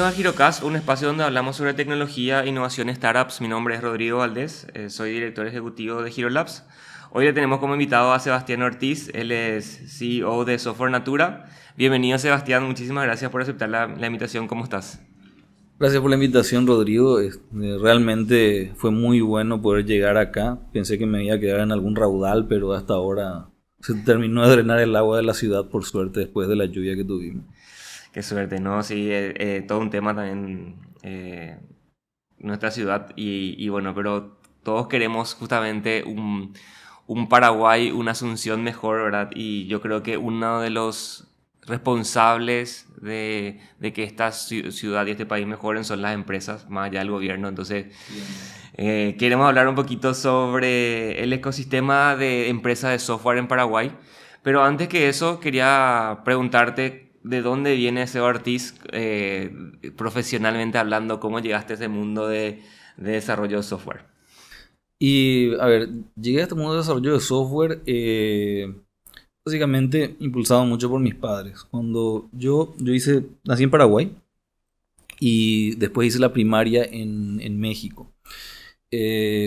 Bienvenidos a GiroCast, un espacio donde hablamos sobre tecnología, innovación, startups. Mi nombre es Rodrigo Valdés, soy director ejecutivo de GiroLabs. Hoy le tenemos como invitado a Sebastián Ortiz, él es CEO de Software Natura. Bienvenido, Sebastián, muchísimas gracias por aceptar la invitación. ¿Cómo estás? Gracias por la invitación, Rodrigo. Realmente fue muy bueno poder llegar acá. Pensé que me iba a quedar en algún raudal, pero hasta ahora se terminó de drenar el agua de la ciudad, por suerte, después de la lluvia que tuvimos. Qué suerte, ¿no? Sí, todo un tema también nuestra ciudad y bueno, pero todos queremos justamente un Paraguay, una Asunción mejor, ¿verdad? Y yo creo que uno de los responsables de que esta ciudad y este país mejoren son las empresas, más allá del gobierno. Entonces, queremos hablar un poquito sobre el ecosistema de empresas de software en Paraguay. Pero antes que eso, quería preguntarte de dónde viene Seba Ortiz, profesionalmente hablando, cómo llegaste a ese mundo de desarrollo de software. Y a ver, llegué a este mundo de desarrollo de software básicamente impulsado mucho por mis padres. Cuando nací en Paraguay y después hice la primaria en México.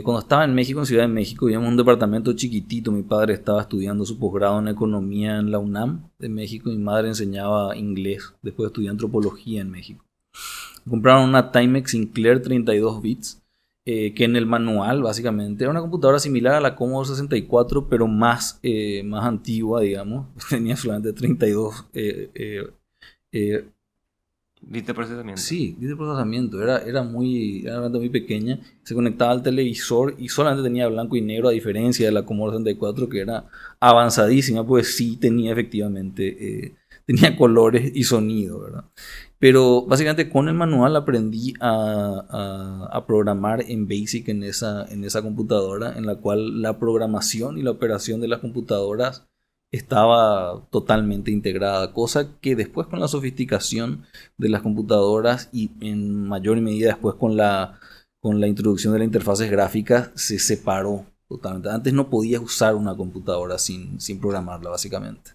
Cuando estaba en México, en Ciudad de México, vivíamos en un departamento chiquitito. Mi padre estaba estudiando su posgrado en economía en la UNAM de México. Mi madre enseñaba inglés. Después estudió antropología en México. Compraron una Timex Sinclair 32 bits, que en el manual básicamente era una computadora similar a la Commodore 64, pero más antigua, digamos. Tenía solamente 32 ¿Viste procesamiento? sí, de procesamiento. Era realmente muy pequeña. Se conectaba al televisor y solamente tenía blanco y negro, a diferencia de la Commodore 64, que era avanzadísima, pues sí tenía efectivamente, tenía colores y sonido, ¿verdad? Pero básicamente con el manual aprendí a programar en BASIC en esa computadora, en la cual la programación y la operación de las computadoras estaba totalmente integrada, cosa que después con la sofisticación de las computadoras y en mayor medida después con la introducción de las interfaces gráficas se separó totalmente. Antes no podías usar una computadora sin programarla, básicamente.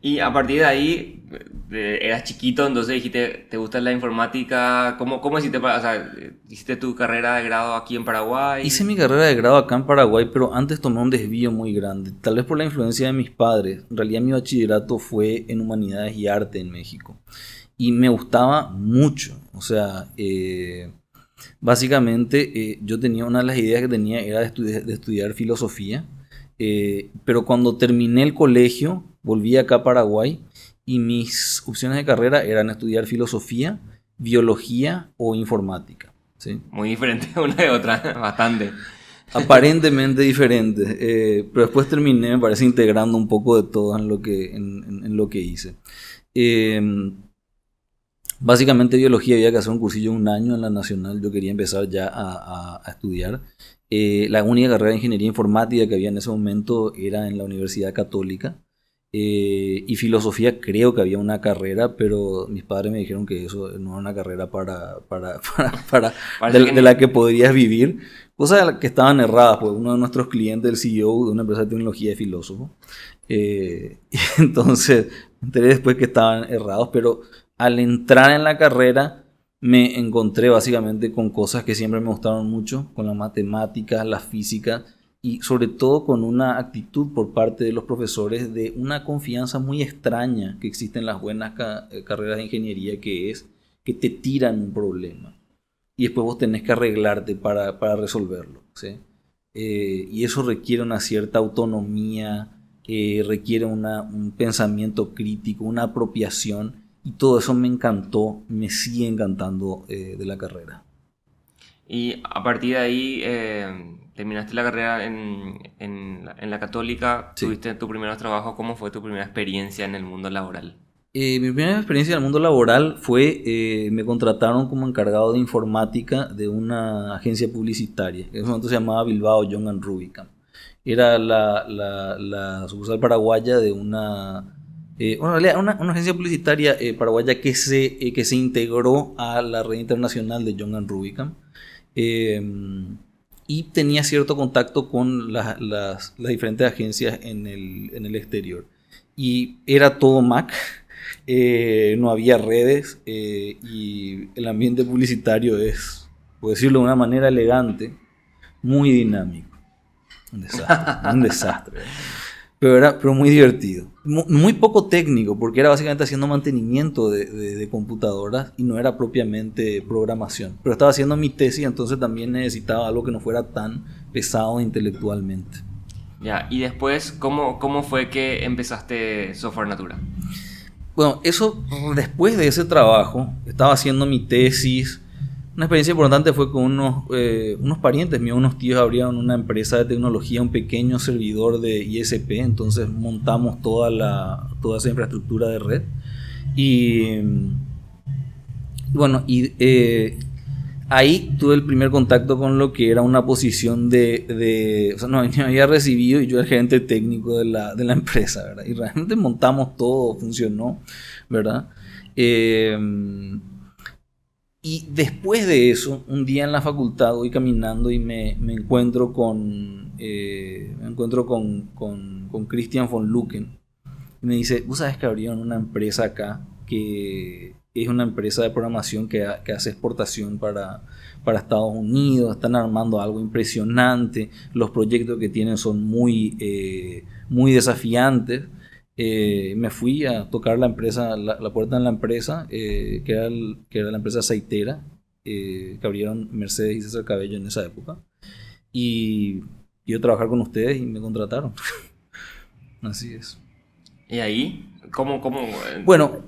Y a partir de ahí, eras chiquito, entonces dijiste, ¿te gusta la informática? ¿Cómo hiciste o sea, hiciste tu carrera de grado aquí en Hice Paraguay? mi carrera de grado acá en Paraguay, pero antes tomé un desvío muy grande, tal vez por la influencia de mis padres. En realidad mi bachillerato fue en Humanidades y Arte en México y me gustaba mucho. O sea, básicamente yo tenía una de las ideas que tenía era de estudiar filosofía, pero cuando terminé el colegio volví acá a Paraguay y mis opciones de carrera eran estudiar filosofía, biología o informática. ¿Sí? Muy diferente una de otra, bastante. Aparentemente diferentes, pero después terminé, me parece, integrando un poco de todo en lo que hice. Eh, Básicamente biología había que hacer un cursillo de un año en la Nacional, yo quería empezar ya a estudiar. La única carrera de ingeniería informática que había en ese momento era en la Universidad Católica. Y filosofía creo que había una carrera, pero mis padres me dijeron que eso no era una carrera Parece que de la que podrías vivir. Cosas que estaban erradas, pues uno de nuestros clientes, el CEO de una empresa de tecnología, es filósofo. Y entonces me enteré después que estaban errados, pero al entrar en la carrera me encontré básicamente con cosas que siempre me gustaron mucho, con las matemáticas, la física y sobre todo con una actitud por parte de los profesores de una confianza muy extraña que existe en las buenas carreras de ingeniería, que es que te tiran un problema y después vos tenés que arreglarte para resolverlo, ¿sí? Y eso requiere una cierta autonomía, requiere un pensamiento crítico, una apropiación, y todo eso me encantó, me sigue encantando de la carrera. Y a partir de ahí, terminaste la carrera en la Católica, Sí. tuviste tu primer trabajo. ¿Cómo fue tu primera experiencia en el mundo laboral? Mi primera experiencia en el mundo laboral fue, me contrataron como encargado de informática de una agencia publicitaria, que en ese momento se llamaba Bilbao Young and Rubicam. Era la sucursal paraguaya de bueno, en realidad una agencia publicitaria paraguaya que se integró a la red internacional de Young and Rubicam. Eh, y tenía cierto contacto con las diferentes agencias en el exterior. Y era todo Mac. no había redes y el ambiente publicitario es, por decirlo de una manera elegante, muy dinámico. Un desastre. Pero muy divertido. Muy poco técnico, porque era básicamente haciendo mantenimiento de computadoras y no era propiamente programación. Pero estaba haciendo mi tesis, entonces también necesitaba algo que no fuera tan pesado intelectualmente. Ya, y después, ¿cómo fue que empezaste Software Natura? Bueno, eso después de ese trabajo, estaba haciendo mi tesis. Una experiencia importante fue con unos parientes míos, unos tíos abrieron una empresa de tecnología, un pequeño servidor de ISP, entonces montamos toda esa infraestructura de red. Y bueno, ahí tuve el primer contacto con lo que era una posición o sea, no, me había recibido y yo era el gerente técnico de la empresa, ¿verdad? Y realmente montamos todo, funcionó, ¿verdad? Eh, y después de eso, un día en la facultad voy caminando y me encuentro con Christian von Lucken. Y me dice, ¿vos sabes que abrieron una empresa acá que es una empresa de programación que hace exportación para Estados Unidos? Están armando algo impresionante. Los proyectos que tienen son muy desafiantes. Me fui a tocar la puerta en la empresa, que era la empresa aceitera, que abrieron Mercedes y César Cabello en esa época. Y yo trabajar con ustedes y me contrataron. Así es. ¿Y ahí? ¿Cómo? Bueno,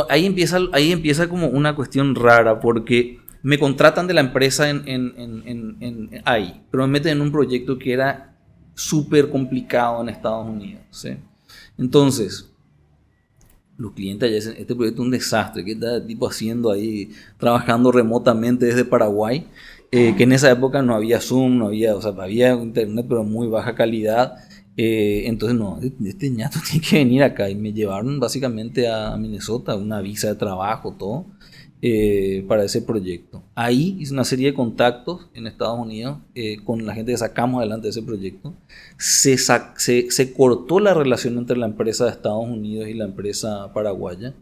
ahí empieza como una cuestión rara porque me contratan de la empresa ahí, pero me meten en un proyecto que era súper complicado en Estados Unidos, ¿sí? Entonces, los clientes allá dicen, este proyecto es un desastre, ¿qué está el tipo haciendo ahí, trabajando remotamente desde Paraguay? Que en esa época no había Zoom, no había, o sea, había internet, pero muy baja calidad. Entonces, no, este ñato tiene que venir acá. Y me llevaron básicamente a Minnesota, una visa de trabajo, todo, para ese proyecto. Ahí hice una serie de contactos en Estados Unidos con la gente que sacamos adelante de ese proyecto. Se cortó la relación entre la empresa de Estados Unidos y la empresa paraguaya.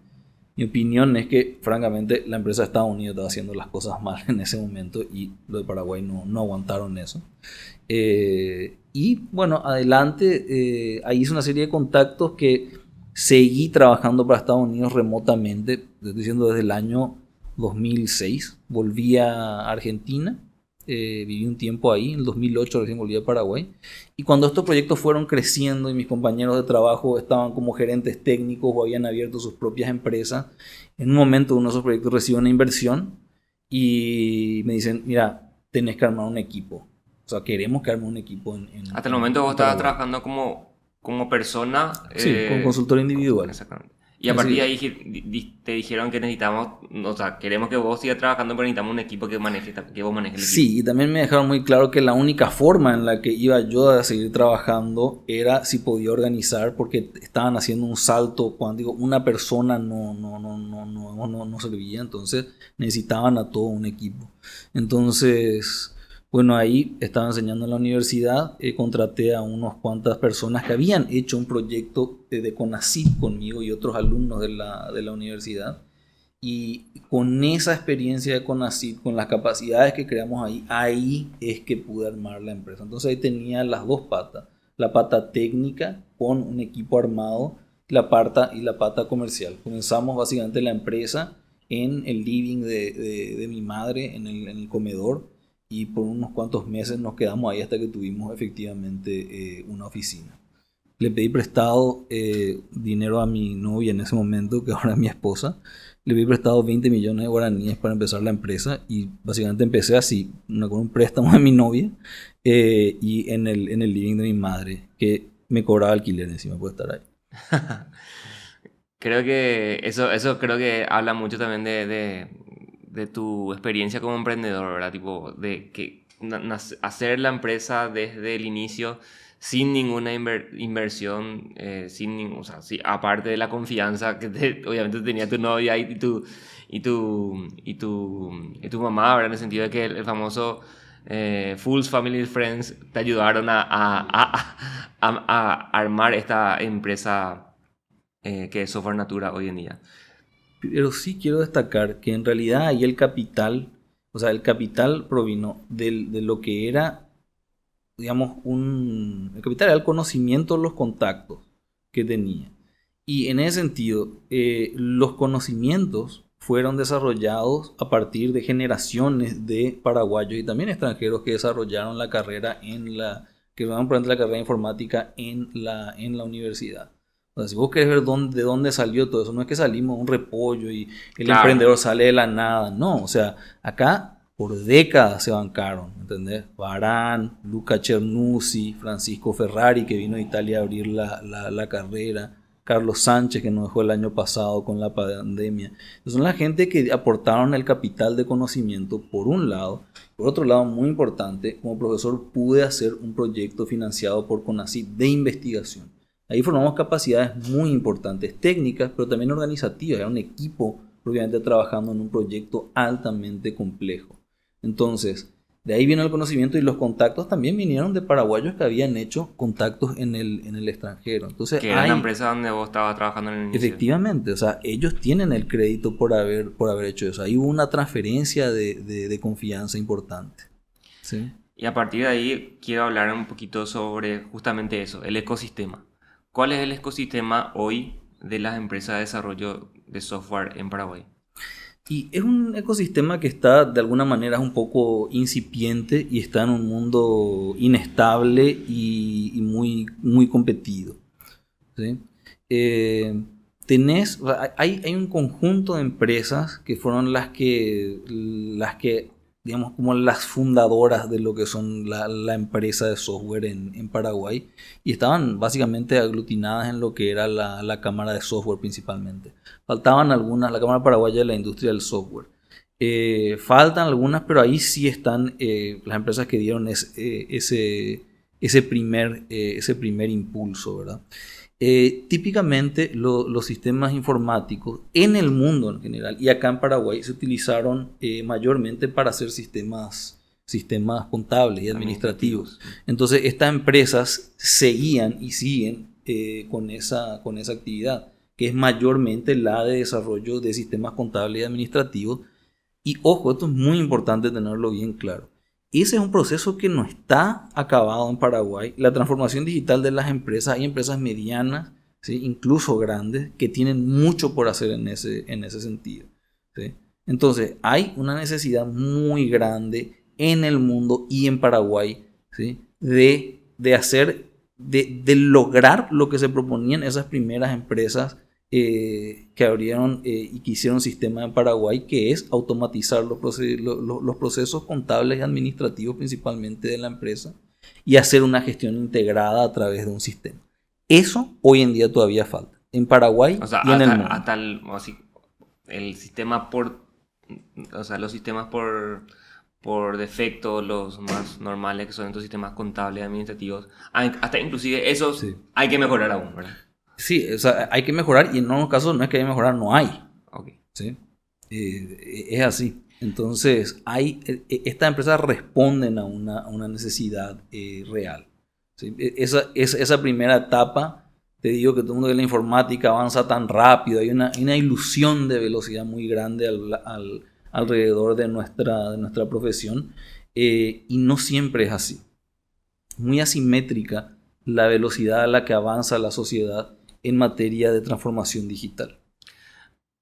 Mi opinión es que, francamente, la empresa de Estados Unidos estaba haciendo las cosas mal en ese momento y los de Paraguay no aguantaron eso. Y bueno, adelante, ahí hice una serie de contactos que seguí trabajando para Estados Unidos remotamente, estoy diciendo desde el año 2006. Volví a Argentina, viví un tiempo ahí, en el 2008 recién volví a Paraguay. Y cuando estos proyectos fueron creciendo y mis compañeros de trabajo estaban como gerentes técnicos o habían abierto sus propias empresas, en un momento uno de esos proyectos recibe una inversión y me dicen, mira, tenés que armar un equipo. O sea, queremos que arme un equipo Hasta el momento vos estabas Paraguay. trabajando como persona. Sí, con consultor individual. Exactamente. Y a Así partir de es. ahí te dijeron que necesitamos, o sea, queremos que vos sigas trabajando, pero necesitamos un equipo que que vos manejes el equipo. Sí, y también me dejaron muy claro que la única forma en la que iba yo a seguir trabajando era si podía organizar, porque estaban haciendo un salto cuántico. Una persona no servía, entonces necesitaban a todo un equipo. Entonces, bueno, ahí estaba enseñando en la universidad, contraté a unas cuantas personas que habían hecho un proyecto de CONACYT conmigo y otros alumnos de la universidad. Y con esa experiencia de CONACYT, con las capacidades que creamos ahí es que pude armar la empresa. Entonces ahí tenía las dos patas, la pata técnica con un equipo armado y la pata comercial. Comenzamos básicamente la empresa en el living de mi madre, en el comedor, y por unos cuantos meses nos quedamos ahí hasta que tuvimos efectivamente una oficina. Le pedí prestado dinero a mi novia en ese momento, que ahora es mi esposa. Le pedí prestado 20 millones de guaraníes para empezar la empresa y básicamente empecé así, con un préstamo de mi novia y en el living de mi madre, que me cobraba alquiler encima por estar ahí. Creo que eso creo que habla mucho también de tu experiencia como emprendedor, ¿verdad? Tipo, de que hacer la empresa desde el inicio sin ninguna inversión, o sea, sí, aparte de la confianza que obviamente tenía tu novia y tu mamá, ¿verdad? En el sentido de que el famoso Fools, Family, Friends te ayudaron a armar esta empresa que es Software Natura hoy en día. Pero sí quiero destacar que en realidad ahí el capital, o sea, el capital provino de lo que era, digamos, el capital era el conocimiento, los contactos que tenía. Y en ese sentido, los conocimientos fueron desarrollados a partir de generaciones de paraguayos y también extranjeros que desarrollaron la carrera que van por ejemplo la carrera de informática en la universidad. O sea, si vos querés ver de dónde salió todo eso, no es que salimos de un repollo y el Claro, emprendedor sale de la nada, no, o sea, acá por décadas se bancaron, ¿entendés? Varane, Luca Cernussi, Francisco Ferrari, que vino de Italia a abrir la carrera, Carlos Sánchez, que nos dejó el año pasado con la pandemia. Son la gente que aportaron el capital de conocimiento, por un lado. Por otro lado, muy importante, como profesor pude hacer un proyecto financiado por CONACYT de investigación. Ahí formamos capacidades muy importantes, técnicas, pero también organizativas. Era un equipo propiamente trabajando en un proyecto altamente complejo. Entonces, de ahí vino el conocimiento y los contactos también vinieron de paraguayos que habían hecho contactos en el extranjero. Entonces, que era la empresa donde vos estabas trabajando en el inicio. efectivamente, o sea, ellos tienen el crédito por haber hecho eso. Ahí hubo una transferencia de confianza importante. ¿Sí? Y a partir de ahí quiero hablar un poquito sobre justamente eso, el ecosistema. ¿Cuál es el ecosistema hoy de las empresas de desarrollo de software en Paraguay? Y es un ecosistema que está de alguna manera un poco incipiente y está en un mundo inestable y muy, muy competido. ¿Sí? Hay un conjunto de empresas que fueron las que, digamos, como las fundadoras de lo que son la empresa de software en Paraguay y estaban básicamente aglutinadas en lo que era la Cámara de Software principalmente. Faltaban algunas, la Cámara Paraguaya de la Industria del Software. Faltan algunas, pero ahí sí están las empresas que dieron ese primer impulso, ¿verdad? Típicamente los sistemas informáticos en el mundo en general y acá en Paraguay se utilizaron mayormente para hacer sistemas contables y administrativos. Entonces estas empresas seguían y siguen con esa actividad, que es mayormente la de desarrollo de sistemas contables y administrativos. Y ojo, esto es muy importante tenerlo bien claro. Ese es un proceso que no está acabado en Paraguay. La transformación digital de las empresas, hay empresas medianas, ¿sí? Incluso grandes, que tienen mucho por hacer en ese sentido. ¿Sí? Entonces, hay una necesidad muy grande en el mundo y en Paraguay, ¿sí? de lograr lo que se proponían esas primeras empresas que abrieron y que hicieron sistema en Paraguay, que es automatizar los procesos contables y administrativos principalmente de la empresa y hacer una gestión integrada a través de un sistema. Eso hoy en día todavía falta en Paraguay y en el mundo. Hasta el sistema o sea, los sistemas por defecto, los más normales que son estos sistemas contables y administrativos, hasta inclusive esos sí. Hay que mejorar aún, ¿verdad? Sí, o sea, hay que mejorar y en algunos casos no es que hay que mejorar, no hay. Okay. ¿Sí? Es así. Entonces, estas empresas responden a una necesidad real. ¿Sí? Esa primera etapa, te digo que todo el mundo de la informática avanza tan rápido, hay una ilusión de velocidad muy grande alrededor de nuestra profesión y no siempre es así. Muy asimétrica la velocidad a la que avanza la sociedad en materia de transformación digital.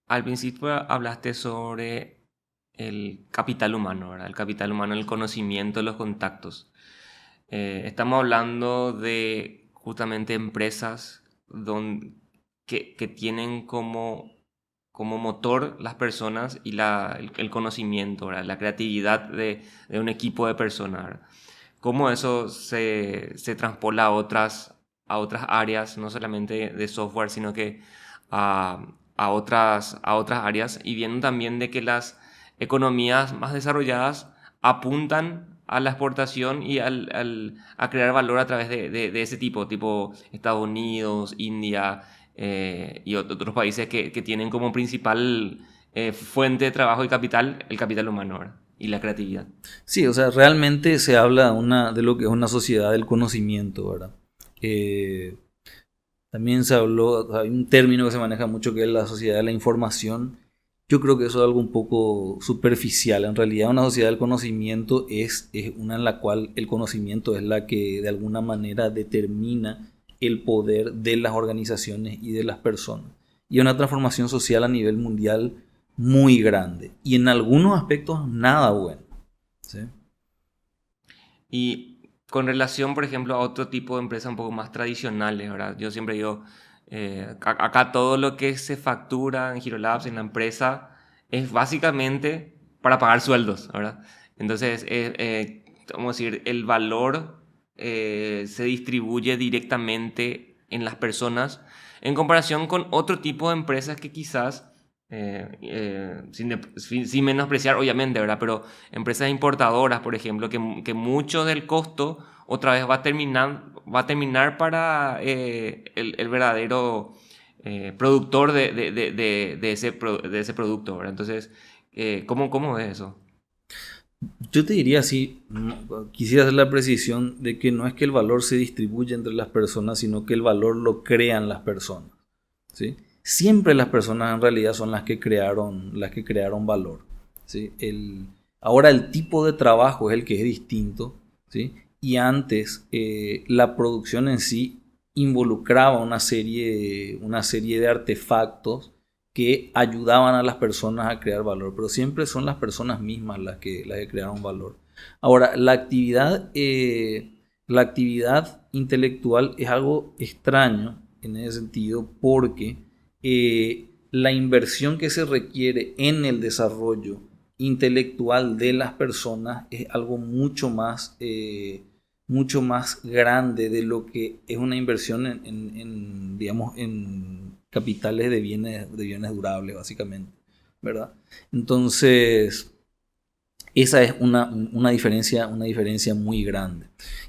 Al principio hablaste sobre el capital humano, ¿verdad? El capital humano, el conocimiento, los contactos. Estamos hablando de justamente empresas que tienen como motor las personas y el conocimiento, ¿verdad? La creatividad de un equipo de personas, ¿verdad? Cómo eso se traspola a otras áreas, no solamente de software, sino que a otras áreas, y viendo también de que las economías más desarrolladas apuntan a la exportación y a crear valor a través de ese tipo Estados Unidos, India y otros países que tienen como principal fuente de trabajo y capital el capital humano, ¿verdad? Y la creatividad. Sí, o sea, realmente se habla de lo que es una sociedad del conocimiento, ¿verdad? También se habló, hay un término que se maneja mucho que es la sociedad de la información. Yo creo que eso es algo un poco superficial. En realidad una sociedad del conocimiento es una en la cual el conocimiento es la que de alguna manera determina el poder de las organizaciones y de las personas. Y una transformación social a nivel mundial muy grande. Y en algunos aspectos nada bueno. ¿Sí? Y con relación, por ejemplo, a otro tipo de empresas un poco más tradicionales, ¿verdad? Yo siempre digo, acá todo lo que se factura en Hero Labs, en la empresa, es básicamente para pagar sueldos, ¿verdad? Entonces, vamos a decir, el valor se distribuye directamente en las personas en comparación con otro tipo de empresas que quizás, sin menospreciar obviamente, ¿verdad? Pero empresas importadoras, por ejemplo, que mucho del costo otra vez va a terminar para el verdadero productor de ese producto, ¿verdad? Entonces, ¿cómo es eso? Yo te diría así, quisiera hacer la precisión de que no es que el valor se distribuye entre las personas, sino que el valor lo crean las personas. ¿Sí? Siempre las personas en realidad son las que crearon valor. ¿Sí? Ahora el tipo de trabajo es el que es distinto. ¿Sí? Y antes la producción en sí involucraba una serie de artefactos que ayudaban a las personas a crear valor, pero siempre son las personas mismas las que crearon valor. Ahora, la actividad intelectual es algo extraño en ese sentido porque la inversión que se requiere en el desarrollo intelectual de las personas es algo mucho más grande de lo que es una inversión digamos, en capitales de bienes durables, básicamente, ¿verdad? Entonces, esa es una diferencia muy grande.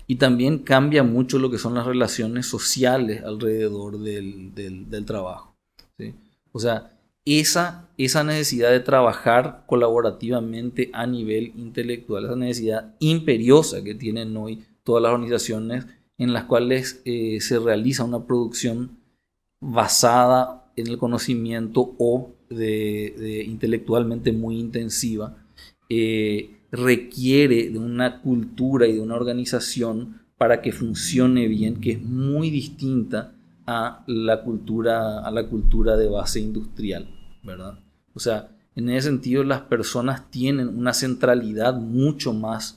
Y también cambia mucho lo que son las relaciones sociales alrededor del trabajo. ¿Sí? O sea, esa necesidad de trabajar colaborativamente a nivel intelectual, esa necesidad imperiosa que tienen hoy todas las organizaciones en las cuales se realiza una producción basada en el conocimiento o de intelectualmente muy intensiva, requiere de una cultura y de una organización para que funcione bien, que es muy distinta a la cultura de base industrial, ¿verdad? O sea, en ese sentido las personas tienen una centralidad mucho más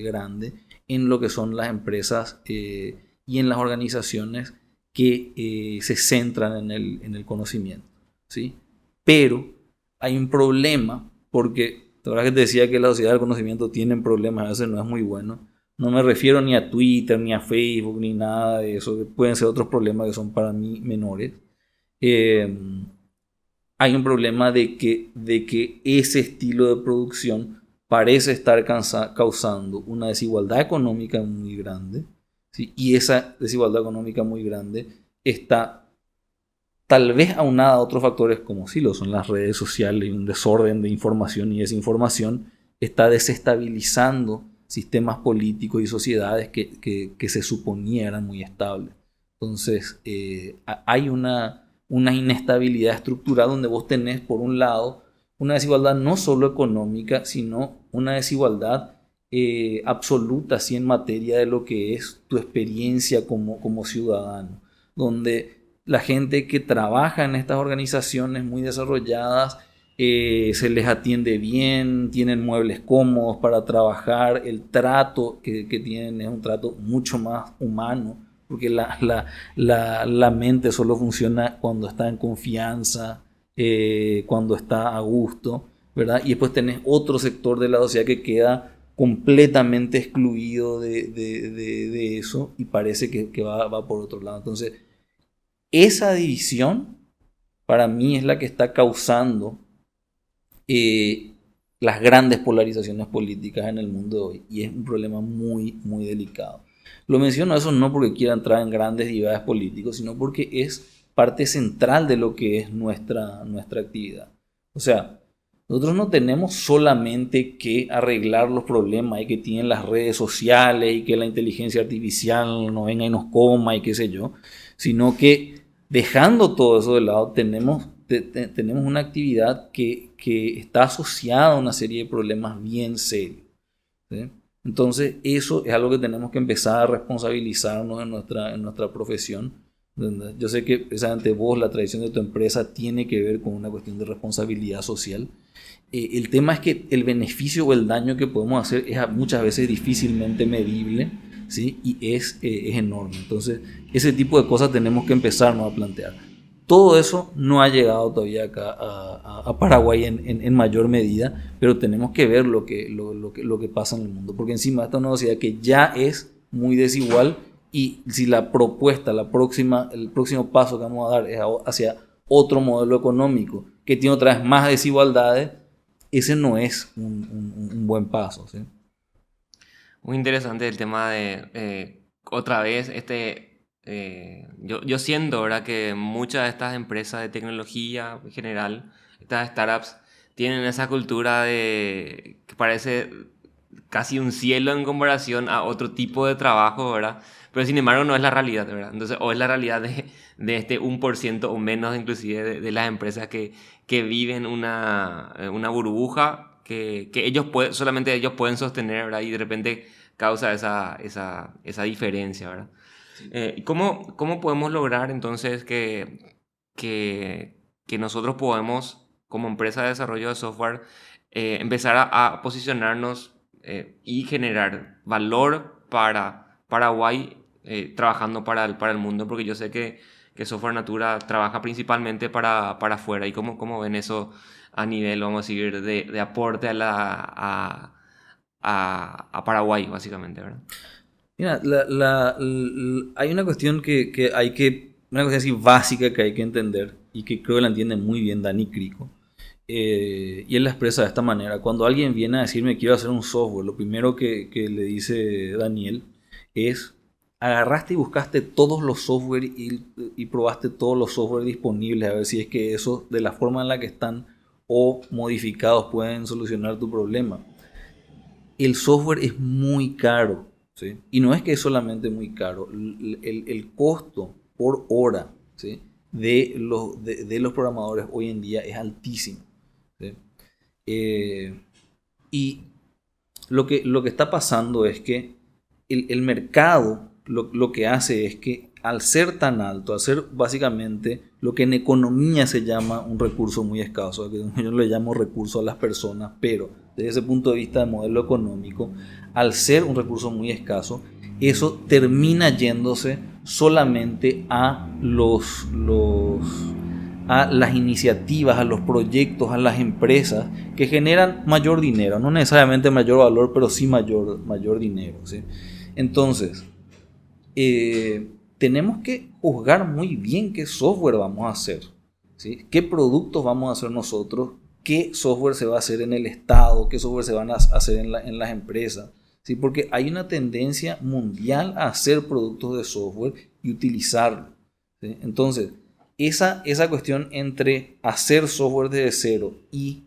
grande en lo que son las empresas y en las organizaciones que se centran en el conocimiento, ¿sí? Pero hay un problema porque la verdad que te decía que la sociedad del conocimiento tienen problemas, a veces no es muy bueno. No me refiero ni a Twitter, ni a Facebook, ni nada de eso. Pueden ser otros problemas que son para mí menores. Eh, Hay un problema de que ese estilo de producción parece estar causando una desigualdad económica muy grande, ¿sí? Y esa desigualdad económica muy grande está tal vez aunada a otros factores como sí lo son las redes sociales y un desorden de información y desinformación, está desestabilizando sistemas políticos y sociedades que se suponía eran muy estables. Entonces, hay una inestabilidad estructural donde vos tenés, por un lado, una desigualdad no solo económica, sino una desigualdad absoluta, así en materia de lo que es tu experiencia como ciudadano, donde la gente que trabaja en estas organizaciones muy desarrolladas se les atiende bien, tienen muebles cómodos para trabajar, el trato que tienen es un trato mucho más humano, porque la mente solo funciona cuando está en confianza, cuando está a gusto, ¿verdad? Y después tenés otro sector de la sociedad que queda completamente excluido de eso y parece que va por otro lado. Entonces, esa división para mí es la que está causando eh, las grandes polarizaciones políticas en el mundo de hoy y es un problema muy delicado. Lo menciono eso no porque quiera entrar en grandes debates políticos, sino porque es parte central de lo que es nuestra actividad. O sea, Nosotros no tenemos solamente que arreglar los problemas y que tienen las redes sociales y que la inteligencia artificial no venga y nos coma y qué sé yo, sino que dejando todo eso de lado tenemos una actividad que está asociada a una serie de problemas bien serios, ¿sí? Entonces eso es algo que tenemos que empezar a responsabilizarnos en nuestra profesión. Yo sé que precisamente vos, la tradición de tu empresa tiene que ver con una cuestión de responsabilidad social. El tema es que el beneficio o el daño que podemos hacer es muchas veces difícilmente medible, ¿sí? Y es enorme. Entonces, ese tipo de cosas tenemos que empezarnos a plantear. Todo eso no ha llegado todavía acá a Paraguay en mayor medida, pero tenemos que ver lo que pasa en el mundo, porque encima esta es una sociedad que ya es muy desigual y si la propuesta, el próximo paso que vamos a dar es hacia otro modelo económico que tiene otra vez más desigualdades, ese no es un buen paso, ¿sí? Muy interesante el tema de, otra vez, yo siento, ¿verdad?, que muchas de estas empresas de tecnología en general, estas startups, tienen esa cultura que parece casi un cielo en comparación a otro tipo de trabajo, ¿verdad? Pero sin embargo no es la realidad, ¿verdad? Entonces, o es la realidad de este 1% o menos inclusive de las empresas que viven una burbuja que solamente ellos pueden sostener, ¿verdad? Y de repente causa esa diferencia, ¿verdad? ¿Cómo podemos lograr entonces que nosotros podemos, como empresa de desarrollo de software, empezar a posicionarnos y generar valor para Paraguay, trabajando para el mundo? Porque yo sé que Software Natura trabaja principalmente para afuera. ¿Y cómo ven eso a nivel, vamos a decir, de aporte a Paraguay, básicamente, ¿verdad? Mira, hay una cuestión una cuestión así básica que hay que entender y que creo que la entiende muy bien Dani Crico. Y él la expresa de esta manera: cuando alguien viene a decirme quiero hacer un software, lo primero que le dice Daniel es: agarraste y buscaste todos los software y probaste todos los software disponibles a ver si es que eso, de la forma en la que están o modificados, pueden solucionar tu problema. El software es muy caro, ¿sí? Y no es que es solamente muy caro, el costo por hora, ¿sí?, de los programadores hoy en día es altísimo, ¿sí? Y lo que está pasando es que el mercado lo que hace es que, al ser tan alto, al ser básicamente lo que en economía se llama un recurso muy escaso, que yo le llamo recurso a las personas, pero desde ese punto de vista de modelo económico, al ser un recurso muy escaso, eso termina yéndose solamente a las iniciativas, a los proyectos, a las empresas que generan mayor dinero, no necesariamente mayor valor, pero sí mayor dinero, ¿sí? Entonces, tenemos que juzgar muy bien qué software vamos a hacer, ¿sí? Qué productos vamos a hacer nosotros, qué software se va a hacer en el Estado, qué software se van a hacer en las empresas, ¿sí? Porque hay una tendencia mundial a hacer productos de software y utilizarlo, ¿sí? Entonces, esa cuestión entre hacer software desde cero y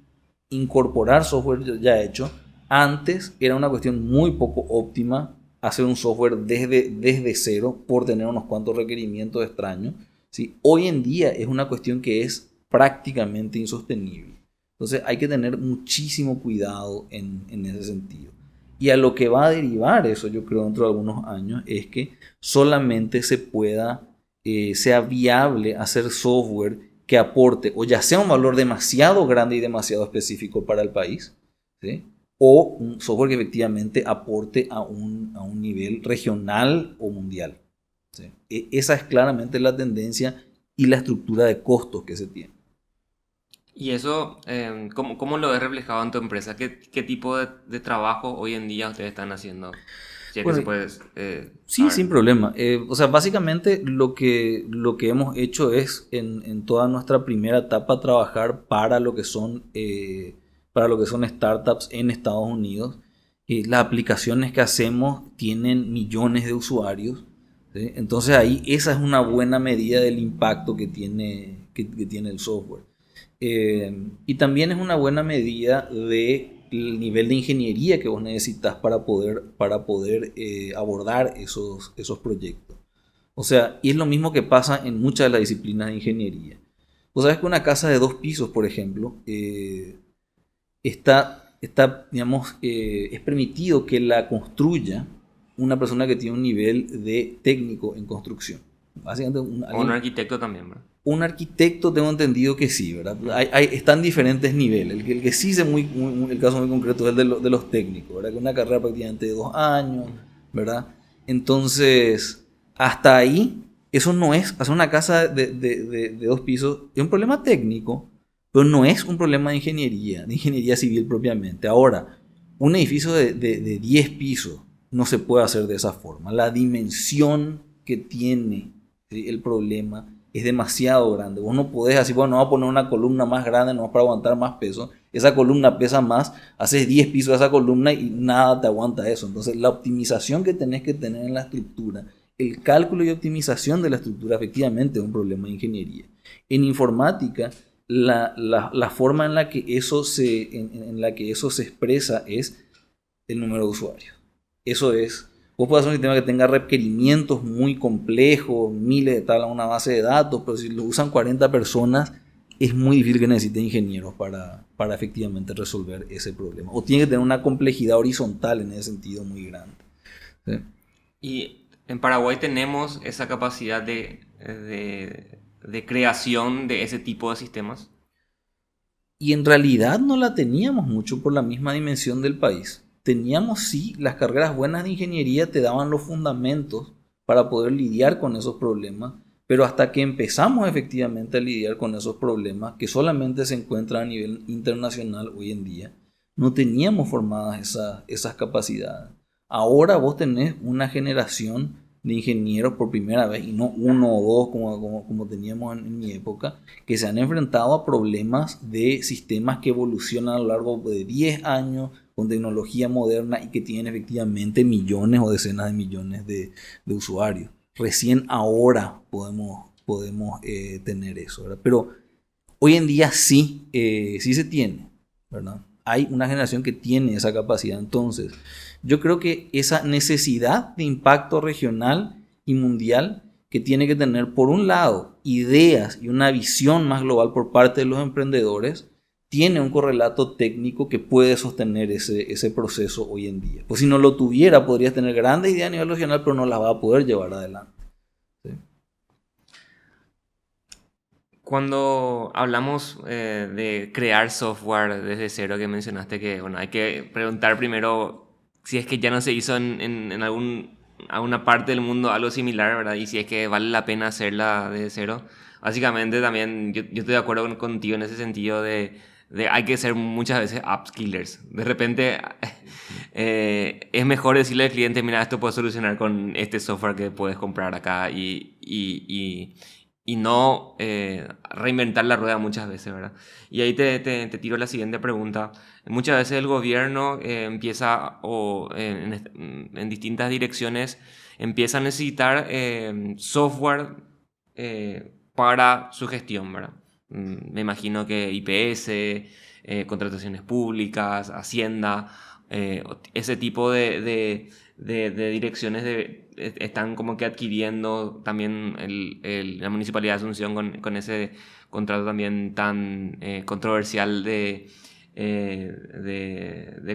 incorporar software ya hecho, antes era una cuestión muy poco óptima hacer un software desde cero por tener unos cuantos requerimientos extraños, ¿sí? Hoy en día es una cuestión que es prácticamente insostenible. Entonces hay que tener muchísimo cuidado en ese sentido. Y a lo que va a derivar eso, yo creo, dentro de algunos años, es que solamente sea viable hacer software que aporte o ya sea un valor demasiado grande y demasiado específico para el país, ¿sí?, o un software que efectivamente aporte a un nivel regional o mundial, ¿sí? Esa es claramente la tendencia y la estructura de costos que se tiene. Y eso, ¿cómo lo ves reflejado en tu empresa? ¿Qué tipo de trabajo hoy en día ustedes están haciendo? Si es que Bueno, se puede sí, saber. sin problema. O sea, básicamente lo que hemos hecho es en toda nuestra primera etapa trabajar para lo que son startups en Estados Unidos. Las aplicaciones que hacemos tienen millones de usuarios, ¿sí? Entonces ahí esa es una buena medida del impacto que tiene el software. Y también es una buena medida del nivel de ingeniería que vos necesitas para poder abordar esos proyectos. O sea, y es lo mismo que pasa en muchas de las disciplinas de ingeniería. Vos sabés que una casa de 2 pisos, por ejemplo, digamos, es permitido que la construya una persona que tiene un nivel de técnico en construcción. Básicamente, O un arquitecto también, ¿verdad? un arquitecto tengo entendido que sí, ¿verdad? Están diferentes niveles. El que sí es el caso muy concreto es el de los técnicos, ¿verdad? Que es una carrera prácticamente de 2 años, ¿verdad? Entonces, hasta ahí, eso no es, hacer una casa de 2 pisos es un problema técnico, pero no es un problema de ingeniería civil propiamente. Ahora, un edificio de 10 pisos no se puede hacer de esa forma. La dimensión que tiene, ¿sí?, el problema es demasiado grande. Vos no podés así, bueno, vamos a poner una columna más grande, no para aguantar más peso. Esa columna pesa más, haces 10 pisos de esa columna y nada te aguanta eso. Entonces, la optimización que tenés que tener en la estructura, el cálculo y optimización de la estructura, efectivamente es un problema de ingeniería. En informática, la forma en la que eso en la que eso se expresa es el número de usuarios. Eso es. Vos podés hacer un sistema que tenga requerimientos muy complejos, miles de tablas, una base de datos, pero si lo usan 40 personas, es muy difícil que necesite ingenieros para efectivamente resolver ese problema. O tiene que tener una complejidad horizontal en ese sentido muy grande. ¿Sí? Y en Paraguay tenemos esa capacidad de creación de ese tipo de sistemas. Y en realidad no la teníamos mucho por la misma dimensión del país. Teníamos, sí, las carreras buenas de ingeniería te daban los fundamentos para poder lidiar con esos problemas, pero hasta que empezamos efectivamente a lidiar con esos problemas, que solamente se encuentran a nivel internacional hoy en día, no teníamos formadas esas capacidades. Ahora vos tenés una generación de ingenieros por primera vez, y no uno o dos como teníamos en mi época, que se han enfrentado a problemas de sistemas que evolucionan a lo largo de 10 años, con tecnología moderna y que tienen efectivamente millones o decenas de millones de usuarios. Recién ahora podemos tener eso, ¿verdad? Pero hoy en día sí, sí se tiene, ¿verdad? Hay una generación que tiene esa capacidad. Entonces, yo creo que esa necesidad de impacto regional y mundial que tiene que tener, por un lado, ideas y una visión más global por parte de los emprendedores, tiene un correlato técnico que puede sostener ese proceso hoy en día. Pues si no lo tuviera, podrías tener grandes ideas a nivel regional, pero no las va a poder llevar adelante. ¿Sí? Cuando hablamos de crear software desde cero, que mencionaste que bueno, hay que preguntar primero si es que ya no se hizo en alguna parte del mundo algo similar, ¿verdad? Y si es que vale la pena hacerla desde cero. Básicamente también yo estoy de acuerdo contigo en ese sentido de hay que ser muchas veces upskillers. De repente es mejor decirle al cliente, mira, esto puedes solucionar con este software que puedes comprar acá y no reinventar la rueda muchas veces, ¿verdad? Y ahí te tiro la siguiente pregunta. Muchas veces el gobierno empieza, o en distintas direcciones, empieza a necesitar software para su gestión, ¿verdad? Me imagino que IPS, contrataciones públicas, Hacienda, ese tipo de direcciones están como que adquiriendo también la Municipalidad de Asunción con ese contrato también tan controversial de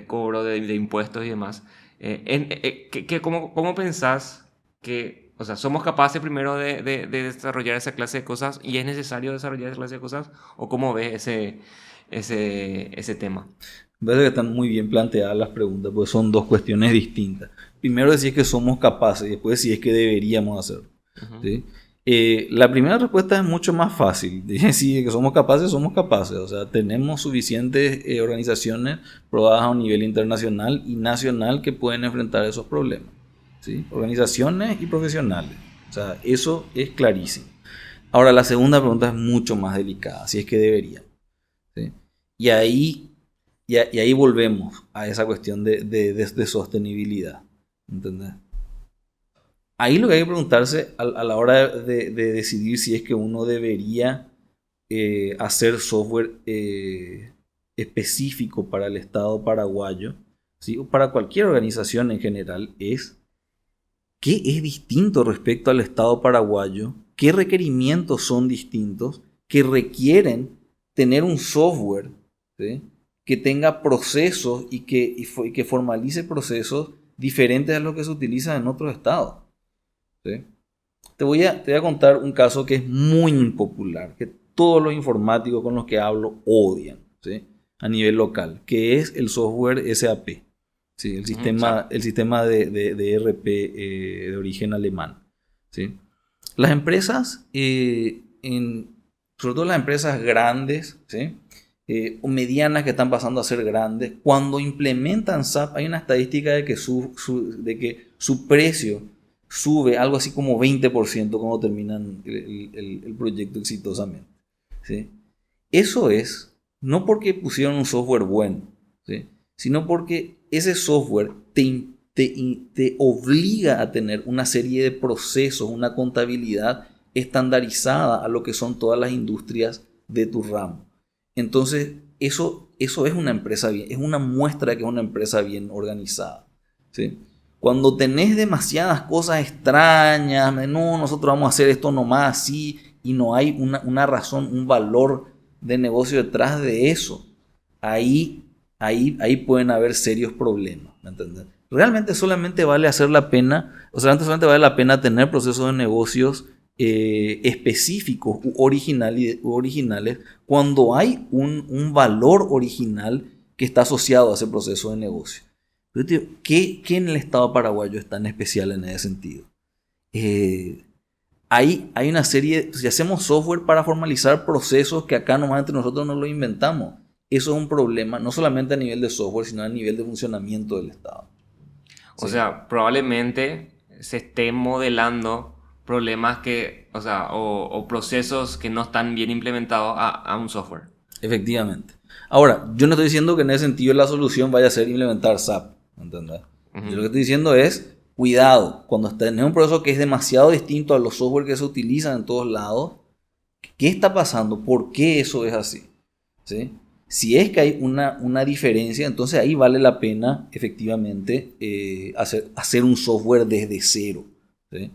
cobro de impuestos y demás. ¿Cómo pensás que, o sea, somos capaces primero de desarrollar esa clase de cosas y es necesario desarrollar esa clase de cosas? ¿O cómo ves ese tema? Me parece que están muy bien planteadas las preguntas, porque son dos cuestiones distintas. Primero decir que somos capaces y después si es que deberíamos hacerlo. Ujú. ¿Sí? La primera respuesta es mucho más fácil. Sí, que somos capaces, somos capaces. O sea, tenemos suficientes organizaciones probadas a un nivel internacional y nacional que pueden enfrentar esos problemas. ¿Sí? Organizaciones y profesionales. O sea, eso es clarísimo. Ahora, la segunda pregunta es mucho más delicada, si es que deberían. ¿Sí? Y ahí, y ahí volvemos a esa cuestión de sostenibilidad. ¿Entendés? Ahí lo que hay que preguntarse a la hora de decidir si es que uno debería hacer software específico para el Estado paraguayo, ¿sí? O para cualquier organización en general, es qué es distinto respecto al Estado paraguayo, qué requerimientos son distintos que requieren tener un software, ¿sí? Que tenga procesos y que formalice procesos diferentes a los que se utilizan en otros estados, ¿sí? Te voy a contar un caso que es muy impopular, que todos los informáticos con los que hablo odian, ¿sí? A nivel local, que es el software SAP, ¿sí? El sistema de ERP de origen alemán, ¿sí? Las empresas, sobre todo las empresas grandes, ¿sí? O medianas que están pasando a ser grandes, cuando implementan SAP hay una estadística de que su precio sube algo así como 20% cuando terminan el proyecto exitosamente, ¿sí? Eso es no porque pusieron un software bueno, ¿sí? Sino porque ese software te obliga a tener una serie de procesos, una contabilidad estandarizada a lo que son todas las industrias de tu ramo. Entonces, eso es una empresa bien, es una muestra de que es una empresa bien organizada, ¿sí? Cuando tenés demasiadas cosas extrañas, no, nosotros vamos a hacer esto nomás así, y no hay una razón, un valor de negocio detrás de eso, ahí pueden haber serios problemas, ¿me entiendes? Realmente solamente vale hacer la pena, o sea, solamente vale la pena tener procesos de negocios específicos u originales cuando hay un valor original que está asociado a ese proceso de negocio. Pero, tío, ¿qué en el Estado paraguayo es tan especial en ese sentido? Hay una serie, si hacemos software para formalizar procesos que acá nomás entre nosotros no lo inventamos, eso es un problema, no solamente a nivel de software, sino a nivel de funcionamiento del Estado. O ¿Sí? sea, probablemente se esté modelando problemas que, o sea, o procesos que no están bien implementados a un software. Efectivamente. Ahora, yo no estoy diciendo que en ese sentido la solución vaya a ser implementar SAP, ¿entendés? Yo lo que estoy diciendo es, cuidado, cuando tenés un proceso que es demasiado distinto a los software que se utilizan en todos lados, ¿qué está pasando? ¿Por qué eso es así? ¿Sí? Si es que hay una diferencia, entonces ahí vale la pena efectivamente hacer un software desde cero, ¿sí?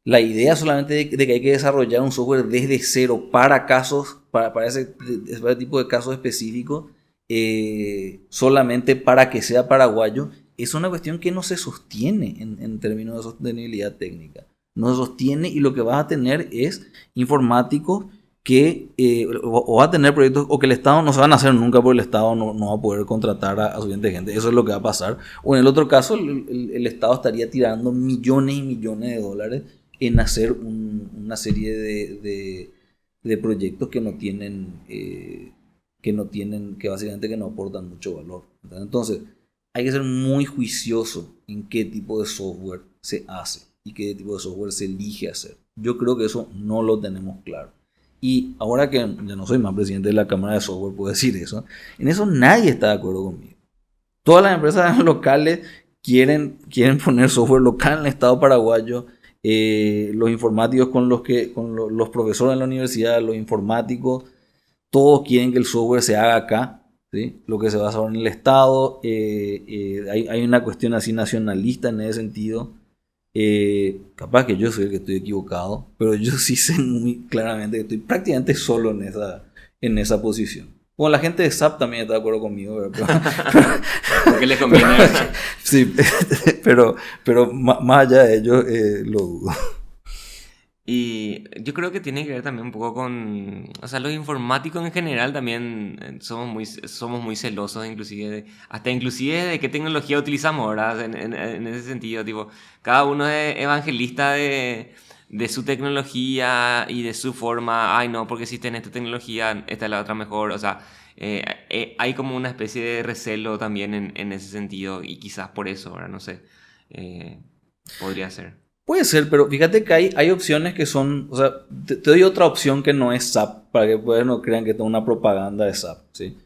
La idea solamente de que hay que desarrollar un software desde cero para casos, para ese tipo de casos específicos, solamente para que sea paraguayo, es una cuestión que no se sostiene en términos de sostenibilidad técnica. No se sostiene, y lo que vas a tener es informáticos que o va a tener proyectos o que el Estado no se van a hacer nunca, porque el Estado no va a poder contratar a suficiente gente. Eso es lo que va a pasar. O en el otro caso, el Estado estaría tirando millones y millones de dólares en hacer una serie de proyectos que no tienen, que básicamente que no aportan mucho valor. Entonces, hay que ser muy juicioso en qué tipo de software se hace y qué tipo de software se elige hacer. Yo creo que eso no lo tenemos claro. Y ahora que ya no soy más presidente de la Cámara de Software, puedo decir eso. En eso nadie está de acuerdo conmigo. Todas las empresas locales quieren poner software local en el Estado paraguayo. Los informáticos con los profesores en la universidad, los informáticos, todos quieren que el software se haga acá, ¿sí? Lo que se basa en el Estado. Hay una cuestión así nacionalista en ese sentido. Capaz que yo soy el que estoy equivocado, pero yo sí sé muy claramente que estoy prácticamente solo en esa posición. Bueno, la gente de SAP también está de acuerdo conmigo, Porque les conviene. Sí, pero más allá de ello, lo dudo. Y yo creo que tiene que ver también un poco con, o sea, los informáticos en general también somos muy celosos, inclusive, hasta inclusive de qué tecnología utilizamos, ¿verdad? En ese sentido, tipo, cada uno es evangelista de su tecnología y de su forma. Ay, no, porque existe en esta tecnología, esta es la otra mejor. O sea, hay como una especie de recelo también en ese sentido, y quizás por eso, ¿verdad? No sé, podría ser. Puede ser, pero fíjate que hay opciones que son, o sea, te doy otra opción que no es SAP, para que pues no crean que es una propaganda de SAP, ¿sí?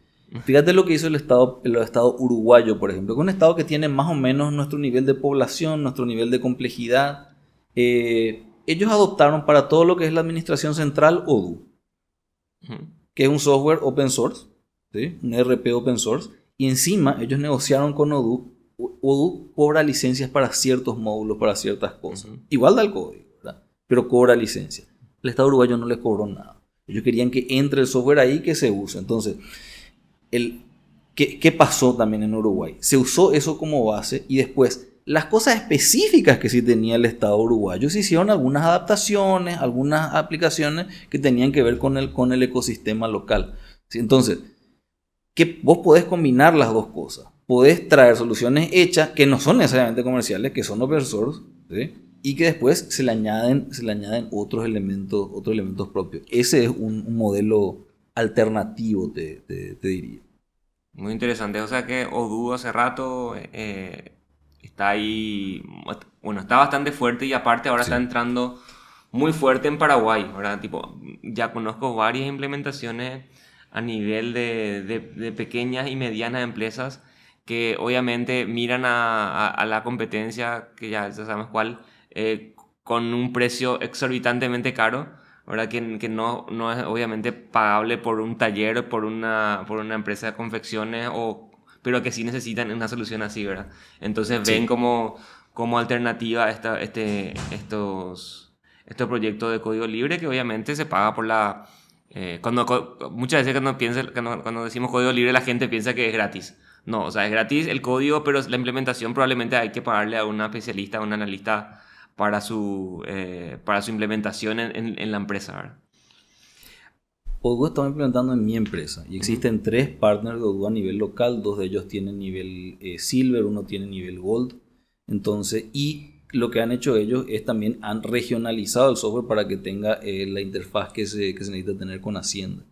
Fíjate lo que hizo el estado uruguayo, por ejemplo, que es un estado que tiene más o menos nuestro nivel de población, nuestro nivel de complejidad. Ellos adoptaron para todo lo que es la administración central Odoo. Ujú. que es un software open source, ¿sí? Un ERP open source, y encima ellos negociaron con Odoo. Odoo cobra licencias para ciertos módulos, para ciertas cosas. Ujú. Igual da el código, ¿verdad? Pero cobra licencias. El Estado uruguayo no les cobró nada. Ellos querían que entre el software ahí y que se use. Entonces, ¿qué pasó también en Uruguay? Se usó eso como base y después las cosas específicas que sí tenía el Estado uruguayo, se hicieron algunas adaptaciones, algunas aplicaciones que tenían que ver con el ecosistema local. ¿Sí? Entonces, que vos podés combinar las dos cosas. Podés traer soluciones hechas que no son necesariamente comerciales, que son open source, ¿sí? Y que después se le añaden otros elementos propios. Ese es un modelo alternativo, te diría. Muy interesante. O sea que Odoo hace rato está ahí, bueno, está bastante fuerte y aparte ahora está Sí, entrando muy fuerte en Paraguay, ¿verdad? Tipo, ya conozco varias implementaciones a nivel de pequeñas y medianas empresas que obviamente miran a la competencia, que ya sabemos cuál, con un precio exorbitantemente caro, ¿verdad? Que no es obviamente pagable por un taller, por una empresa de confecciones, pero que sí necesitan una solución así, ¿verdad? Entonces ven sí. como alternativa estos proyectos de código libre que obviamente se paga por la... muchas veces cuando decimos código libre la gente piensa que es gratis. No, o sea, es gratis el código, pero la implementación probablemente hay que pagarle a un especialista, a un analista para su implementación en la empresa, ¿verdad? Odoo estamos implementando en mi empresa y Ujú. existen 3 partners de Odoo a nivel local, 2 de ellos tienen nivel Silver, uno tiene nivel Gold. Entonces, y lo que han hecho ellos es también han regionalizado el software para que tenga la interfaz que se necesita tener con Hacienda.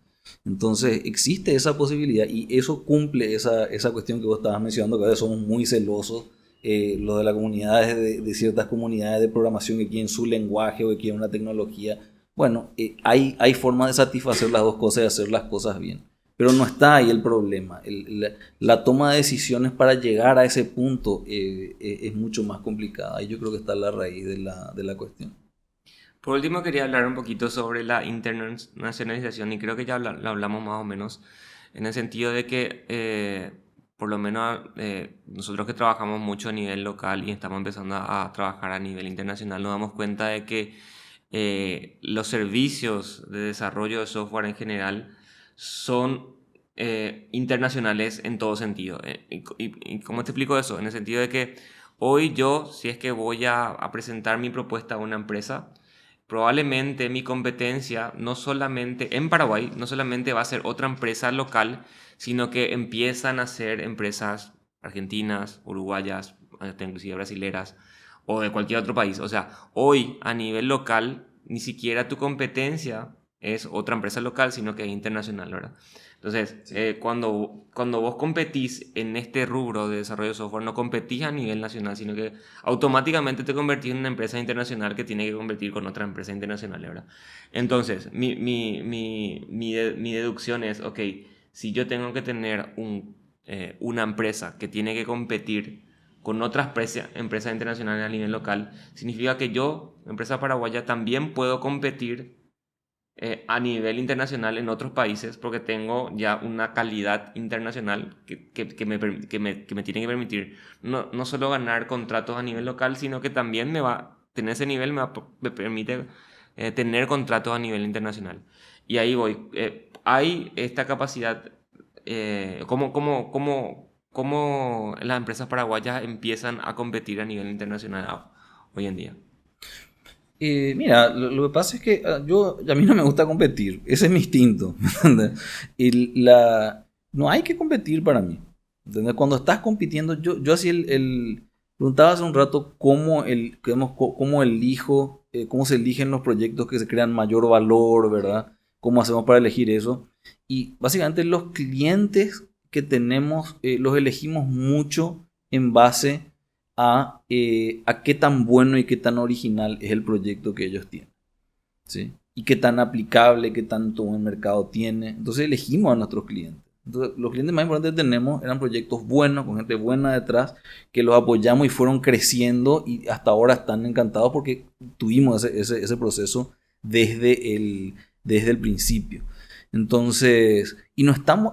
Entonces, existe esa posibilidad y eso cumple esa cuestión que vos estabas mencionando, que a veces somos muy celosos, los de las comunidades, de ciertas comunidades de programación que quieren su lenguaje o que quieren una tecnología. Bueno, hay formas de satisfacer las dos cosas y hacer las cosas bien. Pero no está ahí el problema. La toma de decisiones para llegar a ese punto es mucho más complicada. Y yo creo que está la raíz de la cuestión. Por último, quería hablar un poquito sobre la internacionalización y creo que ya lo hablamos más o menos en el sentido de que, por lo menos nosotros que trabajamos mucho a nivel local y estamos empezando a trabajar a nivel internacional, nos damos cuenta de que los servicios de desarrollo de software en general son internacionales en todo sentido. ¿Y cómo te explico eso? En el sentido de que hoy yo, si es que voy a presentar mi propuesta a una empresa, probablemente mi competencia no solamente en Paraguay, no solamente va a ser otra empresa local, sino que empiezan a ser empresas argentinas, uruguayas, hasta inclusive brasileras o de cualquier otro país. O sea, hoy a nivel local ni siquiera tu competencia es otra empresa local, sino que es internacional, ¿verdad? Entonces, Sí. cuando vos competís en este rubro de desarrollo de software, no competís a nivel nacional, sino que automáticamente te convertís en una empresa internacional que tiene que competir con otra empresa internacional, ¿verdad? Entonces, mi deducción es, ok, si yo tengo que tener una empresa que tiene que competir con otras empresas internacionales a nivel local, significa que yo, empresa paraguaya, también puedo competir a nivel internacional en otros países porque tengo ya una calidad internacional que me tiene que permitir no solo ganar contratos a nivel local, sino que también tener ese nivel me permite tener contratos a nivel internacional. Y ahí voy. Hay esta capacidad, ¿cómo las empresas paraguayas empiezan a competir a nivel internacional hoy en día? Mira, lo que pasa es que a mí no me gusta competir, ese es mi instinto. ¿Entendés? No hay que competir para mí. ¿Entendés? Cuando estás compitiendo, yo así preguntaba hace un rato cómo elijo, cómo se eligen los proyectos que se crean mayor valor, ¿verdad? ¿Cómo hacemos para elegir eso? Y básicamente los clientes que tenemos los elegimos mucho en base a qué tan bueno y qué tan original es el proyecto que ellos tienen, ¿sí? Y qué tan aplicable, qué tanto buen mercado tiene. Entonces elegimos a nuestros clientes. Entonces, los clientes más importantes que tenemos eran proyectos buenos, con gente buena detrás, que los apoyamos y fueron creciendo y hasta ahora están encantados porque tuvimos ese proceso desde el principio. Entonces, y no estamos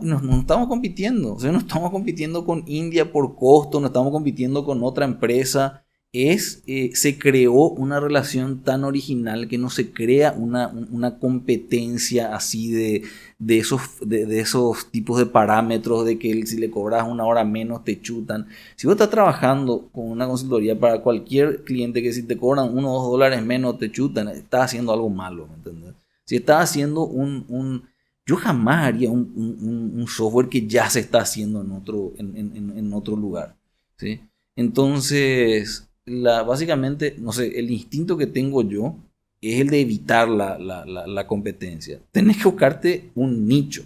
compitiendo, o sea, no estamos compitiendo con India por costo, no estamos compitiendo con otra empresa. Se creó una relación tan original que no se crea una competencia así de esos tipos de parámetros de que si le cobras una hora menos te chutan. Si vos estás trabajando con una consultoría para cualquier cliente que si te cobran $1 o $2 menos te chutan, estás haciendo algo malo, ¿me entiendes? Si estás haciendo yo jamás haría un software que ya se está haciendo en otro lugar, ¿sí? Entonces, básicamente, no sé, el instinto que tengo yo es el de evitar la competencia. Tenés que buscarte un nicho,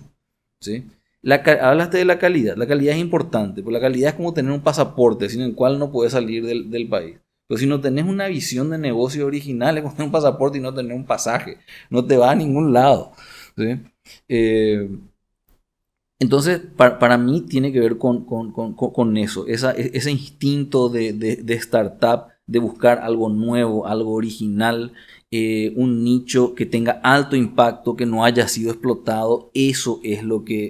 ¿sí? Hablaste de la calidad. La calidad es importante, porque la calidad es como tener un pasaporte sin el cual no puedes salir del país. Pero si no tenés una visión de negocio original, es como tener un pasaporte y no tener un pasaje. No te va a ningún lado, ¿sí? Eh, entonces, para mí tiene que ver con eso, ese instinto de startup, de buscar algo nuevo, algo original, un nicho que tenga alto impacto, que no haya sido explotado. Eso es lo que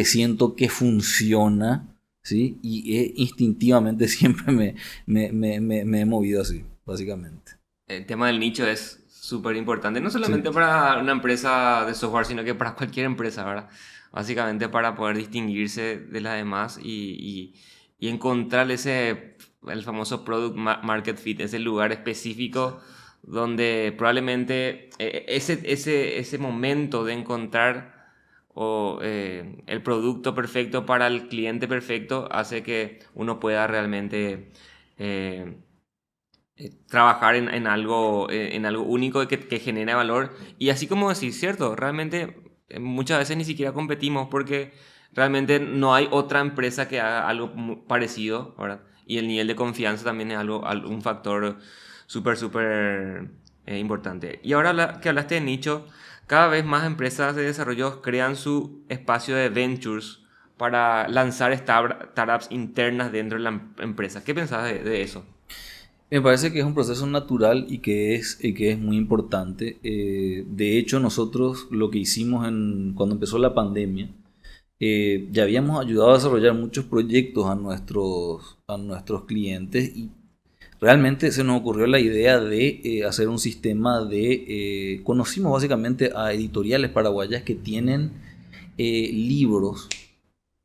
siento que funciona, ¿sí? Y instintivamente siempre me he movido así, básicamente. El tema del nicho es súper importante, no Sí. solamente para una empresa de software, sino que para cualquier empresa, ¿verdad? Básicamente para poder distinguirse de las demás y encontrar el famoso market fit, ese lugar específico donde probablemente ese momento de encontrar el producto perfecto para el cliente perfecto hace que uno pueda realmente eh, trabajar en algo único que genere valor. Y así como decís, cierto, realmente muchas veces ni siquiera competimos porque realmente no hay otra empresa que haga algo parecido, ¿verdad? Y el nivel de confianza también es un factor súper importante. Y ahora que hablaste de nicho, cada vez más empresas de desarrollo crean su espacio de ventures para lanzar startups internas dentro de la empresa. ¿Qué pensás de eso? Me parece que es un proceso natural y que es muy importante. De hecho, nosotros lo que hicimos cuando empezó la pandemia, ya habíamos ayudado a desarrollar muchos proyectos a nuestros clientes y realmente se nos ocurrió la idea de hacer un sistema conocimos básicamente a editoriales paraguayas que tienen libros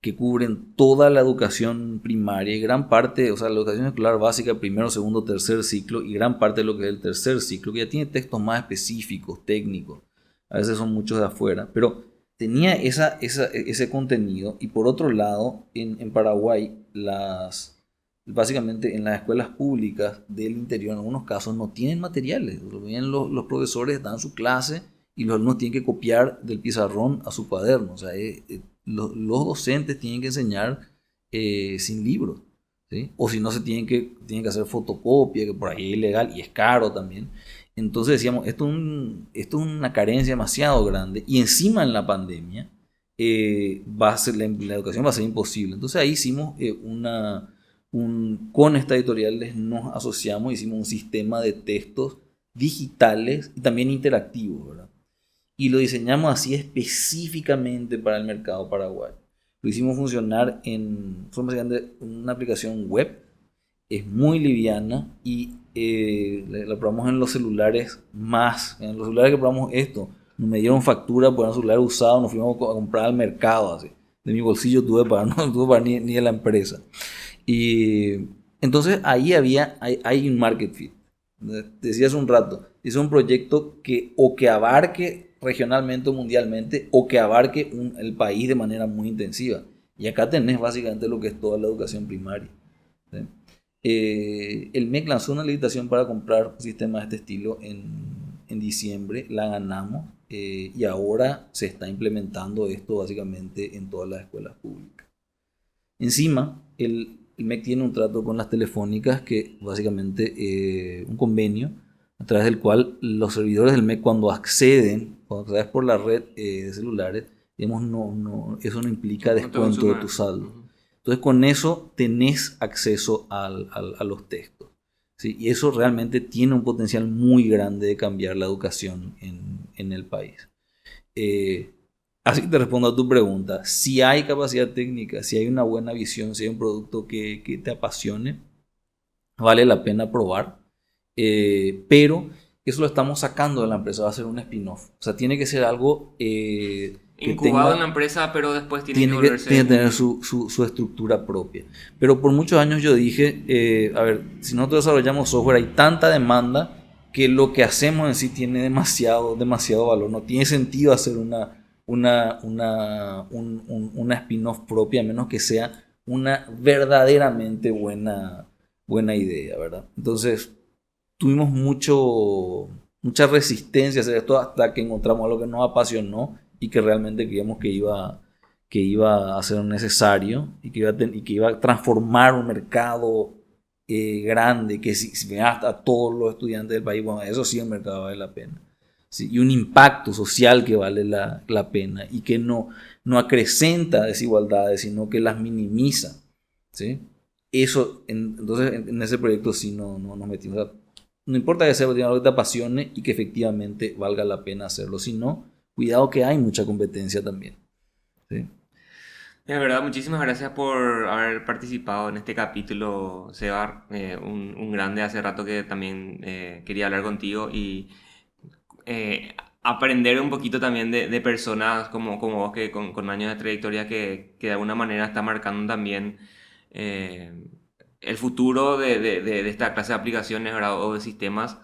que cubren toda la educación primaria y gran parte, o sea, la educación escolar básica, primero, segundo, tercer ciclo y gran parte de lo que es el tercer ciclo, que ya tiene textos más específicos, técnicos. A veces son muchos de afuera, pero tenía ese contenido. Y por otro lado, en Paraguay, básicamente en las escuelas públicas del interior, en algunos casos, no tienen materiales. Los profesores dan su clase y los alumnos tienen que copiar del pizarrón a su cuaderno. O sea, los docentes tienen que enseñar sin libros, ¿sí? O si no, tienen que hacer fotocopia, que por ahí es ilegal y es caro también. Entonces decíamos, esto es una carencia demasiado grande y encima en la pandemia la educación va a ser imposible. Entonces ahí hicimos con esta editorial nos asociamos, hicimos un sistema de textos digitales y también interactivos, ¿verdad? Y lo diseñamos así específicamente para el mercado paraguayo. Lo hicimos funcionar fue básicamente una aplicación web, es muy liviana y la probamos en los celulares en los celulares que probamos esto, me dieron factura por un celular usado, nos fuimos a comprar al mercado así. De mi bolsillo tuve para, no tuve para ni de la empresa. Y entonces ahí hay un market fit. Te decía hace un rato, es un proyecto que abarque regionalmente o mundialmente o que abarque el país de manera muy intensiva. Y acá tenés básicamente lo que es toda la educación primaria, ¿sí? El MEC lanzó una licitación para comprar un sistema de este estilo en diciembre, la ganamos y ahora se está implementando esto básicamente en todas las escuelas públicas. Encima, el MEC tiene un trato con las telefónicas que básicamente un convenio a través del cual los servidores del MEC cuando accedes por la red de celulares, digamos, eso no implica descuento de tu saldo. Entonces con eso tenés acceso a los textos, ¿sí? Y eso realmente tiene un potencial muy grande de cambiar la educación en el país. Así te respondo a tu pregunta. Si hay capacidad técnica, si hay una buena visión, si hay un producto que te apasione, vale la pena probar. Pero eso lo estamos sacando de la empresa, va a ser un spin-off. O sea, tiene que ser algo que Incubado en la empresa, pero después tiene que tiene volverse que tener su estructura propia. Pero por muchos años yo dije, a ver, si nosotros desarrollamos software hay tanta demanda que lo que hacemos en sí tiene demasiado valor. No tiene sentido hacer una spin-off propia, a menos que sea una verdaderamente buena idea, ¿verdad? Entonces, tuvimos mucha resistencia a hacer esto hasta que encontramos algo que nos apasionó y que realmente creíamos que iba a ser necesario y que iba a transformar un mercado grande, que si venía hasta todos los estudiantes del país, bueno, eso sí el mercado vale la pena. ¿Sí? Y un impacto social que vale la pena y que no acrecenta desigualdades, sino que las minimiza. ¿Sí? Eso, entonces en ese proyecto sí no nos metimos. O sea, no importa que sea algo que te apasione y que efectivamente valga la pena hacerlo, sino cuidado que hay mucha competencia también. ¿Sí? De verdad, muchísimas gracias por haber participado en este capítulo, Seba. Un grande, hace rato que también quería hablar contigo y aprender un poquito también de personas como vos, que con años de trayectoria que de alguna manera está marcando también eh, el futuro de esta clase de aplicaciones, ¿verdad? O de sistemas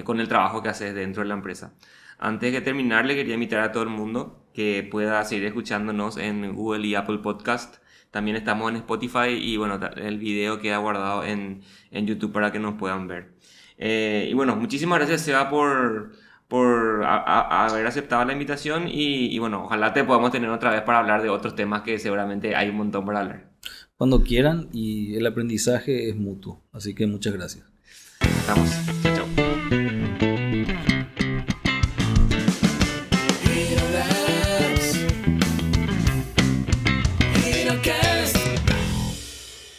con el trabajo que haces dentro de la empresa. Antes de terminar, le quería invitar a todo el mundo que pueda seguir escuchándonos en Google y Apple Podcast. También estamos en Spotify y bueno, el video queda guardado en YouTube para que nos puedan ver. Y bueno, muchísimas gracias, Seba, por haber aceptado la invitación y bueno, ojalá te podamos tener otra vez para hablar de otros temas que seguramente hay un montón para hablar. Cuando quieran, y el aprendizaje es mutuo. Así que muchas gracias. Estamos.